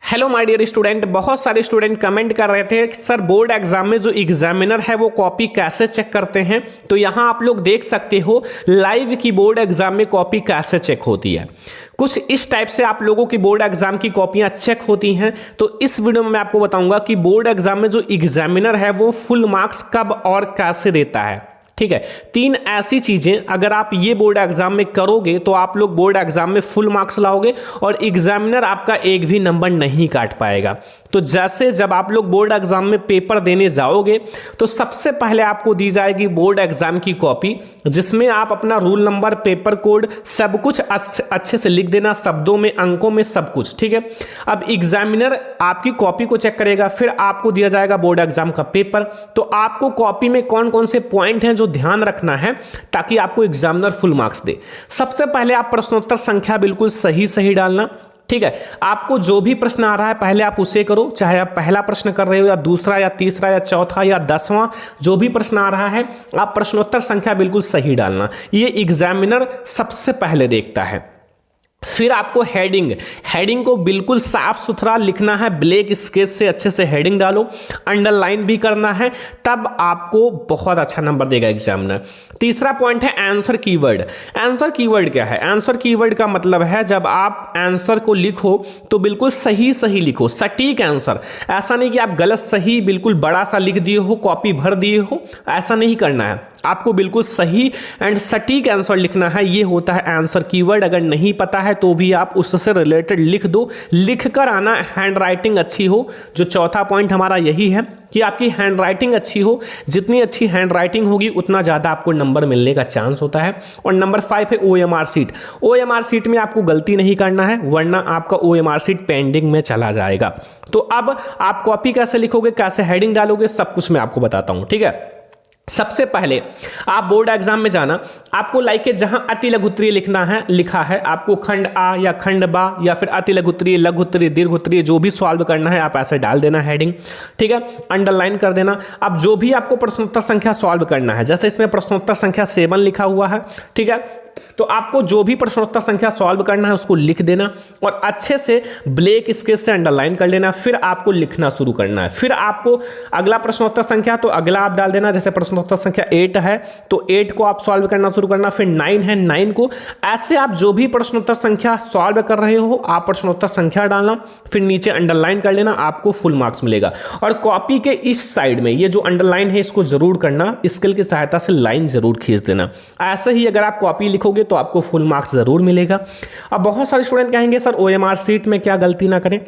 Hello my dear student, बहुत सारे student comment कर रहे थे कि सर बोर्ड एग्जाम में जो एग्जामिनर है वो कॉपी कैसे चेक करते हैं। तो यहाँ आप लोग देख सकते हो लाइव की बोर्ड एग्जाम में कॉपी कैसे चेक होती है। कुछ इस टाइप से आप लोगों की बोर्ड एग्जाम की कॉपियां चेक होती हैं। तो इस वीडियो में मैं आपको बताऊंगा कि बोर्ड एग्जाम में जो एग्जामिनर है वो फुल मार्क्स कब और कैसे देता है। ठीक है, 3 ऐसी चीजें अगर आप ये बोर्ड एग्जाम में करोगे तो आप लोग बोर्ड एग्जाम में फुल मार्क्स लाओगे और एग्जामिनर आपका एक भी नंबर नहीं काट पाएगा। तो जैसे जब आप लोग बोर्ड एग्जाम में पेपर देने जाओगे तो सबसे पहले आपको दी जाएगी बोर्ड एग्जाम की कॉपी, जिसमें आप अपना रूल नंबर, पेपर कोड सब कुछ अच्छे से लिख देना, शब्दों में, अंकों में, सब कुछ। ठीक है, अब एग्जामिनर आपकी कॉपी को चेक करेगा, फिर आपको दिया जाएगा बोर्ड एग्जाम का पेपर। तो आपको कॉपी में कौन कौन से पॉइंट हैं जो ध्यान रखना है ताकि आपको एग्जामिनर फुल मार्क्स दे। सबसे पहले आप प्रश्नोत्तर संख्या बिल्कुल सही डालना। ठीक है, आपको जो भी प्रश्न आ रहा है पहले आप उसे करो, चाहे आप पहला प्रश्न कर रहे हो या दूसरा या तीसरा या चौथा या 10वां, जो भी प्रश्न आ रहा है आप प्रश्नोत्तर संख्या बिल्कुल सही डालना। ये एग्जामिनर सबसे पहले देखता है। फिर आपको हेडिंग को बिल्कुल साफ सुथरा लिखना है, ब्लैक स्केच से अच्छे से हेडिंग डालो, अंडरलाइन भी करना है, तब आपको बहुत अच्छा नंबर देगा एग्जामिनर। तीसरा पॉइंट है आंसर कीवर्ड। आंसर कीवर्ड क्या है? आंसर कीवर्ड का मतलब है जब आप आंसर को लिखो तो बिल्कुल सही लिखो, सटीक आंसर। ऐसा नहीं कि आप गलत सही बिल्कुल बड़ा सा लिख दिए हो, कॉपी भर दिए हो, ऐसा नहीं करना है। आपको बिल्कुल सही एंड सटीक आंसर लिखना है, ये होता है आंसर कीवर्ड। अगर नहीं पता है तो भी आप उससे रिलेटेड लिख दो, लिख कर आना। हैंड राइटिंग अच्छी हो, जो चौथा पॉइंट हमारा यही है कि आपकी हैंड राइटिंग अच्छी हो। जितनी अच्छी हैंड राइटिंग होगी उतना ज़्यादा आपको नंबर मिलने का चांस होता है। और नंबर 5 है OMR सीट। OMR सीट में आपको गलती नहीं करना है, वरना आपका OMR सीट पेंडिंग में चला जाएगा। तो अब आप कॉपी कैसे लिखोगे, कैसे हेडिंग डालोगे, सब कुछ मैं आपको बताता हूँ। ठीक है, सबसे पहले आप बोर्ड एग्जाम में जाना, आपको लाइक के जहां अति लघुत्तरीय लिखा है आपको खंड आ या खंड बा या फिर अति लघुत्तरीय, लघुत्तरीय, दीर्घोत्तरीय जो भी सॉल्व करना है आप ऐसे डाल देना हेडिंग। ठीक है, अंडरलाइन कर देना। अब जो भी आपको प्रश्नोत्तर संख्या सॉल्व करना है, जैसे इसमें प्रश्नोत्तर संख्या 7 लिखा हुआ है, ठीक है, तो आपको जो भी प्रश्नोत्तर संख्या सॉल्व करना है उसको लिख देना और अच्छे से ब्लैक स्केच से अंडरलाइन कर लेना। फिर आपको लिखना शुरू करना है। फिर आपको अगला प्रश्नोत्तर संख्या तो अगला आप डाल देना, जैसे प्रश्नोत्तर संख्या 8 है तो 8 को आप सॉल्व करना शुरू करना। फिर 9 है, 9 को, ऐसे आप जो भी प्रश्नोत्तर संख्या सॉल्व कर रहे हो आप प्रश्नोत्तर संख्या डालना, फिर नीचे अंडरलाइन कर लेना, आपको फुल मार्क्स मिलेगा। और कॉपी के इस साइड में ये जो अंडरलाइन है इसको जरूर करना, स्केल की सहायता से लाइन जरूर खींच देना। ऐसे ही अगर आप कॉपी लिखोगे तो आपको फुल मार्क्स जरूर मिलेगा। अब बहुत सारे स्टूडेंट कहेंगे सर OMR सीट में क्या गलती ना करें।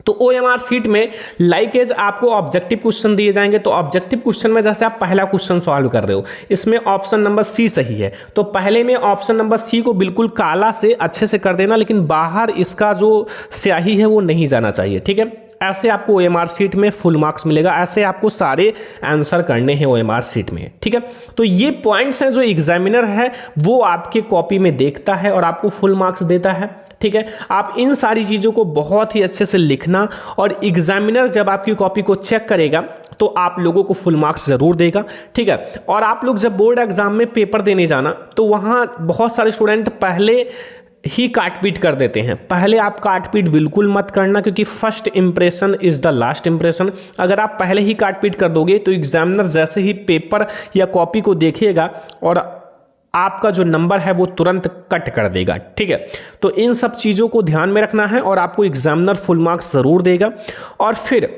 तो OMR सीट में लाइकेज आपको ऑब्जेक्टिव क्वेश्चन दिए जाएंगे। तो ऑब्जेक्टिव क्वेश्चन में जैसे आप पहला क्वेश्चन सॉल्व कर रहे हो, इसमें ऑप्शन नंबर C सही है, तो पहले में ऑप्शन नंबर C को बिल्कुल काला से अच्छे से कर देना, लेकिन बाहर इसका जो स्याही है वो नहीं जाना चाहिए। ठीक है, ऐसे आपको OMR सीट में फुल मार्क्स मिलेगा। ऐसे आपको सारे आंसर करने हैं OMR सीट में। ठीक है, तो ये पॉइंट्स हैं जो एग्जामिनर है वो आपके कॉपी में देखता है और आपको फुल मार्क्स देता है। ठीक है, आप इन सारी चीज़ों को बहुत ही अच्छे से लिखना और एग्जामिनर जब आपकी कॉपी को चेक करेगा तो आप लोगों को फुल मार्क्स जरूर देगा। ठीक है, और आप लोग जब बोर्ड एग्जाम में पेपर देने जाना तो वहाँ बहुत सारे स्टूडेंट पहले ही काटपीट कर देते हैं। पहले आप काटपीट बिल्कुल मत करना, क्योंकि first impression is the last impression. अगर आप पहले ही काटपीट कर दोगे तो एग्जामिनर जैसे ही पेपर या कॉपी को देखेगा और आपका जो नंबर है वो तुरंत कट कर देगा। ठीक है, तो इन सब चीज़ों को ध्यान में रखना है और आपको एग्जामिनर फुल मार्क्स ज़रूर देगा। और फिर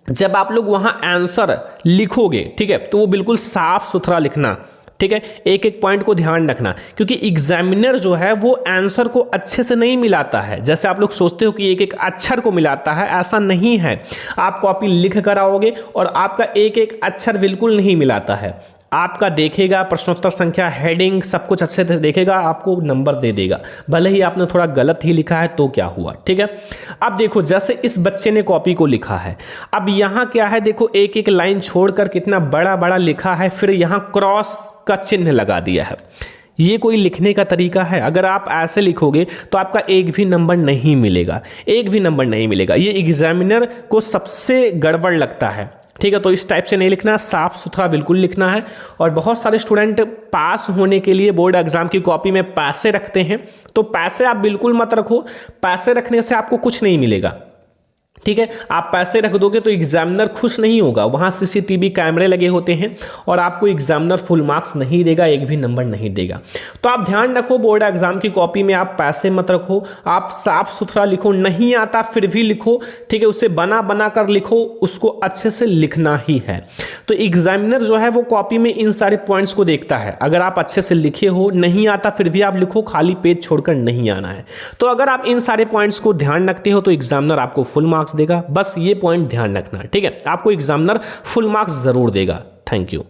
जब आप लोग वहाँ आंसर लिखोगे, ठीक है, तो वो बिल्कुल साफ सुथरा लिखना। ठीक है, एक एक पॉइंट को ध्यान रखना, क्योंकि एग्जामिनर जो है वो आंसर को अच्छे से नहीं मिलाता है। जैसे आप लोग सोचते हो कि एक एक अक्षर को मिलाता है, ऐसा नहीं है। आप कॉपी लिख कर आओगे और आपका एक एक अक्षर बिल्कुल नहीं मिलाता है। आपका देखेगा, प्रश्नोत्तर संख्या, हेडिंग सब कुछ अच्छे से देखेगा, आपको नंबर दे देगा, भले ही आपने थोड़ा गलत ही लिखा है तो क्या हुआ। ठीक है, अब देखो जैसे इस बच्चे ने कॉपी को लिखा है, अब यहाँ क्या है, देखो एक एक लाइन छोड़कर कितना बड़ा बड़ा लिखा है, फिर यहाँ क्रॉस का चिन्ह लगा दिया है। ये कोई लिखने का तरीका है? अगर आप ऐसे लिखोगे तो आपका एक भी नंबर नहीं मिलेगा, एक भी नंबर नहीं मिलेगा। ये एग्जामिनर को सबसे गड़बड़ लगता है। ठीक है, तो इस टाइप से नहीं लिखना है, साफ सुथरा बिल्कुल लिखना है। और बहुत सारे स्टूडेंट पास होने के लिए बोर्ड एग्जाम की कॉपी में पैसे रखते हैं, तो पैसे आप बिल्कुल मत रखो। पैसे रखने से आपको कुछ नहीं मिलेगा। ठीक है। आप पैसे रख दोगे तो एग्जामिनर खुश नहीं होगा, वहाँ सीसीटीवी कैमरे लगे होते हैं और आपको एग्जामिनर फुल मार्क्स नहीं देगा, एक भी नंबर नहीं देगा। तो आप ध्यान रखो, बोर्ड एग्जाम की कॉपी में आप पैसे मत रखो, आप साफ सुथरा लिखो, नहीं आता फिर भी लिखो, ठीक है, उसे बना बना कर लिखो, उसको अच्छे से लिखना ही है। तो एग्जामिनर जो है वो कॉपी में इन सारे पॉइंट्स को देखता है, अगर आप अच्छे से लिखे हो, नहीं आता फिर भी आप लिखो, खाली पेज छोड़कर नहीं आना है। तो अगर आप इन सारे पॉइंट्स को ध्यान रखते हो तो एग्जामिनर आपको फुल मार्क्स देगा, बस ये पॉइंट ध्यान रखना है, ठीक है। आपको एग्जामिनर फुल मार्क्स जरूर देगा। Thank you.